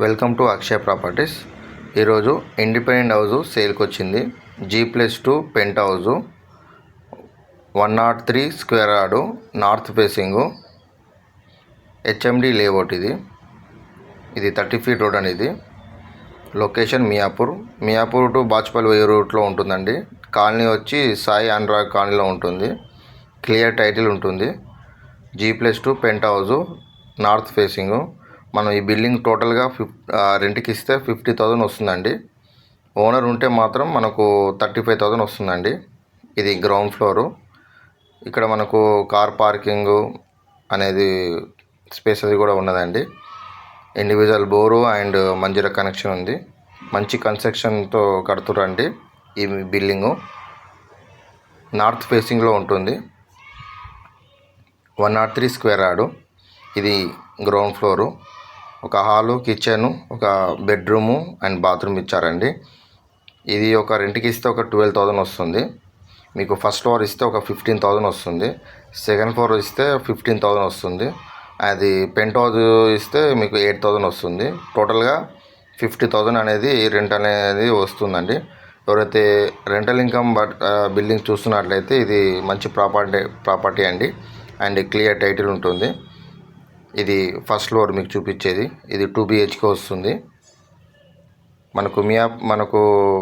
Welcome to Akshaya properties. ఈరోజు independent house సేల్కి వచ్చింది. G+2 పెంట్ house 103 square yard, north facing, HMD layout. ఇది 30 feet road అనేది. లొకేషన్ మియాపూర్ టు బాచుపల్లి పోయే రూట్లో ఉంటుందండి. కాలనీ వచ్చి సాయి అనురాగ్ కాలనీలో ఉంటుంది. క్లియర్ టైటిల్ ఉంటుంది. G+2 పెంట్ హౌజు, నార్త్ ఫేసింగు. మనం ఈ బిల్డింగ్ టోటల్గా రెంట్కి ఇస్తే 50,000 వస్తుందండి. ఓనర్ ఉంటే మాత్రం మనకు 35,000 వస్తుందండి. ఇది గ్రౌండ్ ఫ్లోరు. ఇక్కడ మనకు కార్ పార్కింగు అనేది స్పేస్ అది కూడా ఉన్నదండి. Individual bore and Manjeera connection ఉంది. మంచి కన్స్ట్రక్షన్తో కడుతురండి. ఈ బిల్డింగు నార్త్ ఫేసింగ్లో ఉంటుంది. 103 స్క్వేర్ యార్డు. ఇది గ్రౌండ్ ఫ్లోరు. ఒక హాలు, కిచెను, ఒక బెడ్రూము అండ్ బాత్రూమ్ ఇచ్చారండి. ఇది ఒక రెంట్కి ఇస్తే ఒక 12,000 వస్తుంది. మీకు ఫస్ట్ ఫ్లోర్ ఇస్తే ఒక 15,000 వస్తుంది. సెకండ్ ఫ్లోర్ ఇస్తే 15,000 వస్తుంది. అది పెంట్ హౌస్ ఇస్తే మీకు 8,000 వస్తుంది. టోటల్గా 50,000 అనేది రెంట్ అనేది వస్తుందండి. ఎవరైతే రెంటల్ ఇన్కమ్ బిల్డింగ్ చూస్తున్నట్లయితే ఇది మంచి ప్రాపర్టీ అండి. అండ్ క్లియర్ టైటిల్ ఉంటుంది. ఇది ఫస్ట్ ఫ్లోర్ మీకు చూపించేది. ఇది 2 BHK వస్తుంది. మనకు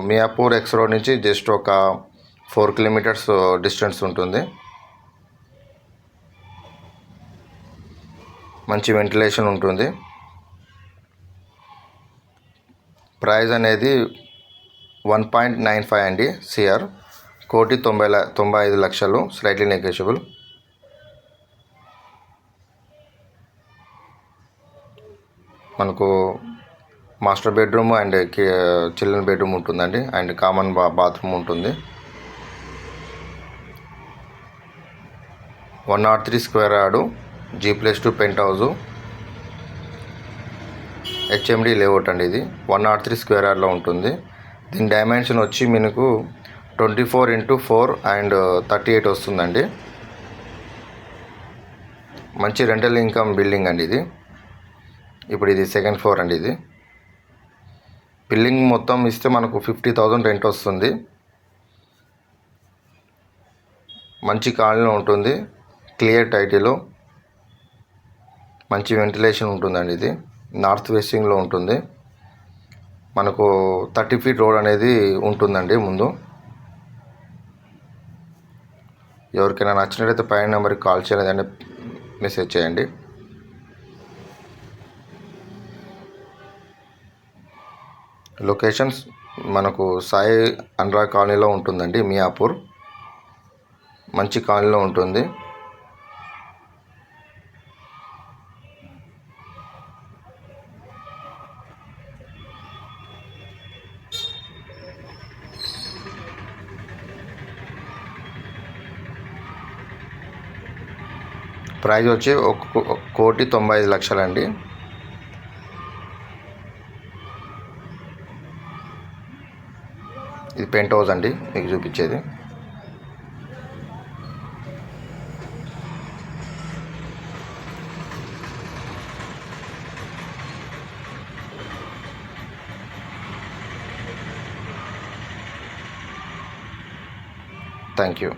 మియాపూర్ ఎక్స్ రోడ్ నుంచి జస్ట్ ఒక 4 కిలోమీటర్స్ డిస్టెన్స్ ఉంటుంది. మంచి వెంటిలేషన్ ఉంటుంది. ప్రైస్ అనేది 1.95 అండి. CR 1,95,00,000, slightly negotiable. మనకు master bedroom and children bedroom ఉంటుందండి. అండ్ కామన్ బాత్రూమ్ ఉంటుంది. 103 స్క్వేర్ యార్డు, G+2 పెంట్ హౌజు, HMD లేఅవుట్ అండి. ఇది 103 స్క్వేర్ యార్డ్లో ఉంటుంది. దీని డైమెన్షన్ వచ్చి మనకు 24x4 అండ్ 38 వస్తుందండి. మంచి రెంటల్ ఇన్కమ్ బిల్డింగ్ అండి ఇది. ఇప్పుడు ఇది సెకండ్ ఫ్లోర్ అండి. ఇది బిల్డింగ్ మొత్తం ఇస్తే మనకు 50,000 రెంట్ వస్తుంది. మంచి కాలనీలో ఉంటుంది. క్లియర్ టైటిల్, మంచి వెంటిలేషన్ ఉంటుందండి. ఇది నార్త్ వెస్టింగ్లో ఉంటుంది. మనకు 30 ఫీట్ రోడ్ అనేది ఉంటుందండి ముందు. ఎవరికైనా నచ్చినట్లయితే పైన నెంబర్కి కాల్ చేయలేదంటే మెసేజ్ చేయండి. లొకేషన్స్ మనకు సాయి అనురాగ్ కాలనీలో ఉంటుందండి. మియాపూర్ మంచి కాలనీలో ఉంటుంది. ప్రైస్ వచ్చి 1,95,00,000 అండి. ఇది పెంట్ హౌస్ అండి మీకు చూపించేది. Thank you.